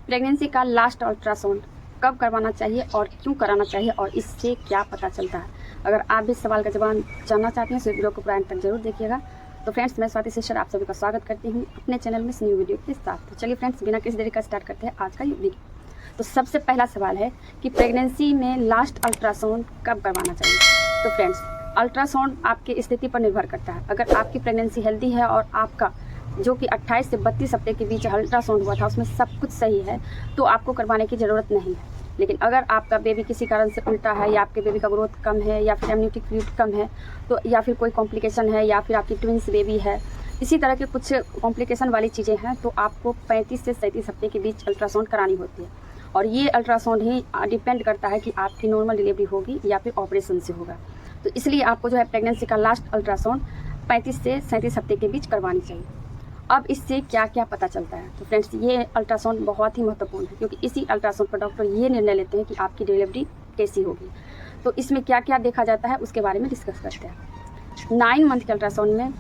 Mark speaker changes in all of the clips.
Speaker 1: Pregnancy का last ultrasound कब करवाना चाहिए और क्यों कराना चाहिए और इससे क्या पता चलता है। अगर आप भी इस सवाल का जवाब जानना चाहते हैं तो वीडियो को पूरा एंड तक जरूर देखिएगा। तो फ्रेंड्स, मैं स्वाति सिस्टर आप सभी का स्वागत करती हूँ अपने चैनल में इस न्यू वीडियो के साथ। तो चलिए फ्रेंड्स, बिना किसी देरी का स्टार्ट करते हैं आज का ये वीडियो। तो सबसे पहला सवाल है कि प्रेगनेंसी में लास्ट अल्ट्रासाउंड कब करवाना चाहिए। तो फ्रेंड्स, अल्ट्रासाउंड आपकी स्थिति पर निर्भर करता है। अगर आपकी प्रेगनेंसी हेल्दी है और आपका जो कि 28 से 32 हफ्ते के बीच अल्ट्रासाउंड हुआ था उसमें सब कुछ सही है तो आपको करवाने की ज़रूरत नहीं है। लेकिन अगर आपका बेबी किसी कारण से उल्टा है या आपके बेबी का ग्रोथ कम है या फिर एमनियोटिक फ्लूइड कम है तो या फिर कोई कॉम्प्लिकेशन है या फिर आपकी ट्विंस बेबी है, इसी तरह के कुछ कॉम्प्लिकेशन वाली चीज़ें हैं तो आपको 35 से 37 हफ्ते के बीच अल्ट्रासाउंड करानी होती है। और ये अल्ट्रासाउंड ही डिपेंड करता है कि आपकी नॉर्मल डिलीवरी होगी या फिर ऑपरेशन से होगा। तो इसलिए आपको जो है प्रेगनेंसी का लास्ट अल्ट्रासाउंड 35 से 37 हफ्ते के बीच करवानी चाहिए। अब इससे क्या क्या पता चलता है। तो फ्रेंड्स, ये अल्ट्रासाउंड बहुत ही महत्वपूर्ण है क्योंकि इसी अल्ट्रासाउंड पर डॉक्टर ये निर्णय लेते हैं कि आपकी डिलीवरी कैसी होगी। तो इसमें क्या क्या देखा जाता है उसके बारे में डिस्कस करते हैं। 9 मंथ के अल्ट्रासाउंड में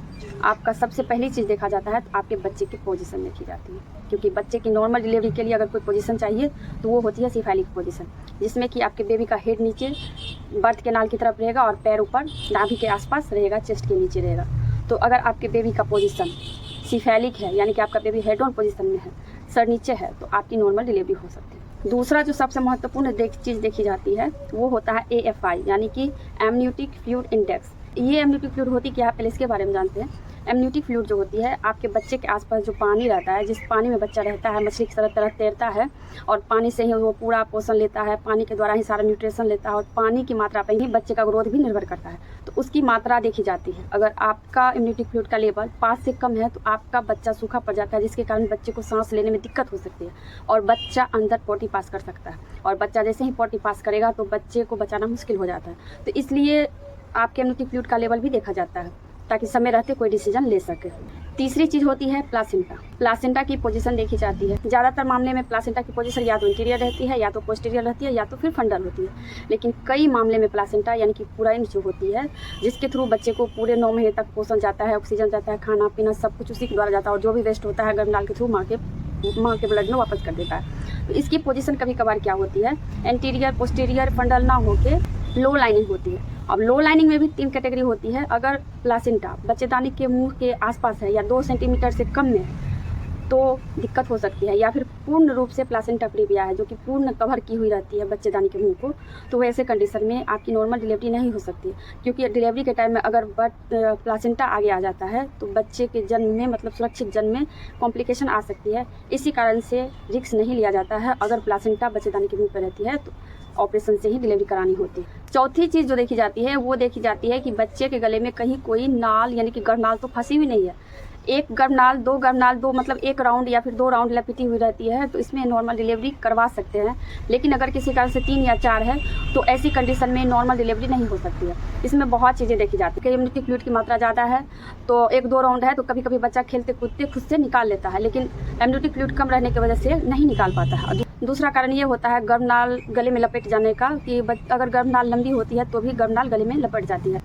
Speaker 1: आपका सबसे पहली चीज़ देखा जाता है तो आपके बच्चे की पोजीशन देखी जाती है, क्योंकि बच्चे की नॉर्मल डिलीवरी के लिए अगर कोई पोजीशन चाहिए तो वो होती है सिफेलिक पोजीशन, जिसमें कि आपके बेबी का हेड नीचे बर्थ कैनाल की तरफ रहेगा और पैर ऊपर नाभि के आसपास रहेगा, चेस्ट के नीचे रहेगा। तो अगर आपके बेबी का पोजीशन सिफेलिक है यानी कि आपका बेबी हेड ऑन पोजीशन में है, सर नीचे है, तो आपकी नॉर्मल डिलीवरी हो सकती है। दूसरा जो सबसे महत्वपूर्ण चीज़ देखी जाती है वो होता है AFI यानी कि एमनियोटिक फ्लूइड इंडेक्स। ये एमनियोटिक फ्लूइड होती क्या है, पहले इसके बारे में जानते हैं। एमनियोटिक फ्लूइड जो होती है आपके बच्चे के आसपास जो पानी रहता है, जिस पानी में बच्चा रहता है, मछली की तरह तैरता है और पानी से ही वो पूरा पोषण लेता है, पानी के द्वारा ही सारा न्यूट्रिशन लेता है और पानी की मात्रा पर ही बच्चे का ग्रोथ भी निर्भर करता है। तो उसकी मात्रा देखी जाती है। अगर आपका एमनियोटिक फ्लूइड का लेवल 5 से कम है तो आपका बच्चा सूखा पड़ जाता है, जिसके कारण बच्चे को सांस लेने में दिक्कत हो सकती है और बच्चा अंदर पोटी पास कर सकता है। और बच्चा जैसे ही पोटी पास करेगा तो बच्चे को बचाना मुश्किल हो जाता है। तो इसलिए आपके एमनियोटिक फ्लूइड का लेवल भी देखा जाता है ताकि समय रहते कोई डिसीजन ले सके। तीसरी चीज़ होती है प्लासेंटा। प्लासेंटा की पोजीशन देखी जाती है। ज़्यादातर मामले में प्लासेंटा की पोजीशन या तो इंटीरियर रहती है या तो पोस्टीरियर रहती है या तो फिर फंडल होती है। लेकिन कई मामले में प्लासेंटा यानी कि पूरा जो होती है, जिसके थ्रू बच्चे को पूरे 9 महीने तक पोषण जाता है, ऑक्सीजन जाता है, खाना पीना सब कुछ उसी के द्वारा जाता है और जो भी वेस्ट होता है गर्भनाल के थ्रू माँ के ब्लड में वापस कर देता है। तो इसकी पोजीशन कभी कभार क्या होती है, एंटीरियर पोस्टीरियर फंडल ना होके लो लाइनिंग होती है। अब लो लाइनिंग में भी 3 कैटेगरी होती है। अगर प्लासेंटा बच्चेदानी के मुंह के आसपास है या 2 सेंटीमीटर से कम में है तो दिक्कत हो सकती है, या फिर पूर्ण रूप से प्लासेंटा प्रीविया है जो कि पूर्ण कवर की हुई रहती है बच्चेदानी के मुंह को, तो वैसे कंडीशन में आपकी नॉर्मल डिलीवरी नहीं हो सकती, क्योंकि डिलीवरी के टाइम में अगर प्लासेंटा आगे आ जाता है तो बच्चे के जन्म में मतलब सुरक्षित जन्म में कॉम्प्लिकेशन आ सकती है। इसी कारण से रिस्क नहीं लिया जाता है। अगर प्लासेंटा बच्चेदानी के मुंह पर रहती है तो ऑपरेशन से ही डिलीवरी करानी होती है। चौथी चीज़ जो देखी जाती है वो देखी जाती है कि बच्चे के गले में कहीं कोई नाल यानी कि गर्भनाल तो फंसी हुई नहीं है। एक गर्भनाल, दो मतलब एक राउंड या फिर 2 राउंड लपेटी हुई रहती है तो इसमें नॉर्मल डिलीवरी करवा सकते हैं। लेकिन अगर किसी कारण से 3 या 4 है तो ऐसी कंडीशन में नॉर्मल डिलीवरी नहीं हो सकती है। इसमें बहुत चीज़ें देखी जाती है। एमनियोटिक फ्लूइड की मात्रा ज़्यादा है तो 1-2 राउंड है तो कभी कभी बच्चा खेलते कूदते खुद से निकाल लेता है, लेकिन एमनियोटिक फ्लूइड कम रहने की वजह से नहीं निकाल पाता है। दूसरा कारण ये होता है गर्भनाल गले में लपेट जाने का, कि अगर गर्भनाल लंबी होती है तो भी गर्भनाल गले में लपेट जाती है।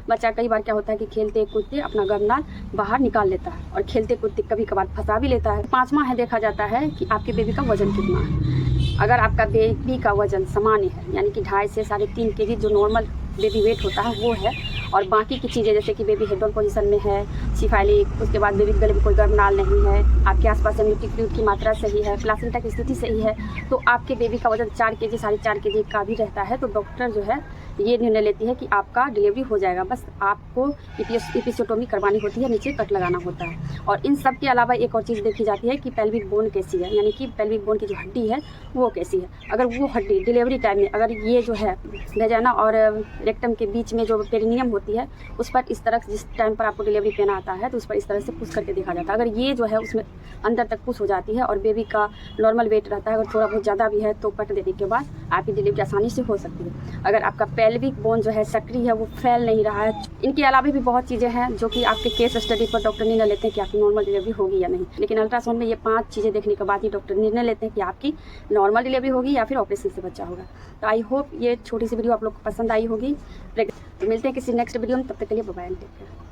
Speaker 1: बच्चा कई बार क्या होता है कि खेलते कूदते अपना गर्भनाल बाहर निकाल लेता है और खेलते कूदते कभी कभार फंसा भी लेता है। 5वां है देखा जाता है कि आपके बेबी का वजन कितना है। अगर आपका बेबी का वजन सामान्य है यानी कि 2.5 से 3.5 kg जो नॉर्मल बेबी वेट होता है वो है, और बाकी की चीज़ें जैसे कि बेबी हेड ऑन पोजीशन में है, सिफेलिक, उसके बाद बेबी गले में कोई गर्भनाल नहीं है, आपके आसपास एमनियोटिक फ्लूइड की मात्रा सही है, प्लासेंटा की स्थिति सही है, तो आपके बेबी का वजन 4 kg 4.5 kg का भी रहता है तो डॉक्टर जो है ये निर्णय लेती है कि आपका डिलीवरी हो जाएगा। बस आपको एपिसियोटोमी करवानी होती है, नीचे कट लगाना होता है। और इन सब के अलावा एक और चीज़ देखी जाती है कि पेल्विक बोन कैसी है, यानी कि पेल्विक बोन की जो हड्डी है वो कैसी है। अगर वो हड्डी डिलीवरी टाइम में अगर ये जो है वेजाइना और रेक्टम के बीच में जो पेरिनियम होती है उस पर इस तरह जिस टाइम पर आपको डिलीवरी पेन आता है तो उस पर इस तरह से पुश करके देखा जाता है। अगर ये जो है उसमें अंदर तक पुश हो जाती है और बेबी का नॉर्मल वेट रहता है, अगर थोड़ा बहुत ज़्यादा भी है तो कट देने के बाद आपकी डिलीवरी आसानी से हो सकती है। अगर आपका पेल्विक बोन जो है सक्रिय है, वो फैल नहीं रहा है। इनके अलावा भी बहुत चीज़ें हैं जो कि आपके केस स्टडी पर डॉक्टर निर्णय लेते हैं कि आपकी नॉर्मल डिलीवरी होगी या नहीं। लेकिन अल्ट्रासाउंड में ये 5 चीज़ें देखने के बाद ही डॉक्टर निर्णय लेते हैं कि आपकी नॉर्मल डिलीवरी होगी या फिर ऑपरेशन से बच्चा होगा। तो आई होप ये छोटी सी वीडियो आप लोग को पसंद आई होगी। तो मिलते हैं किसी नेक्स्ट वीडियो में, तब तक के लिए बाय बाय।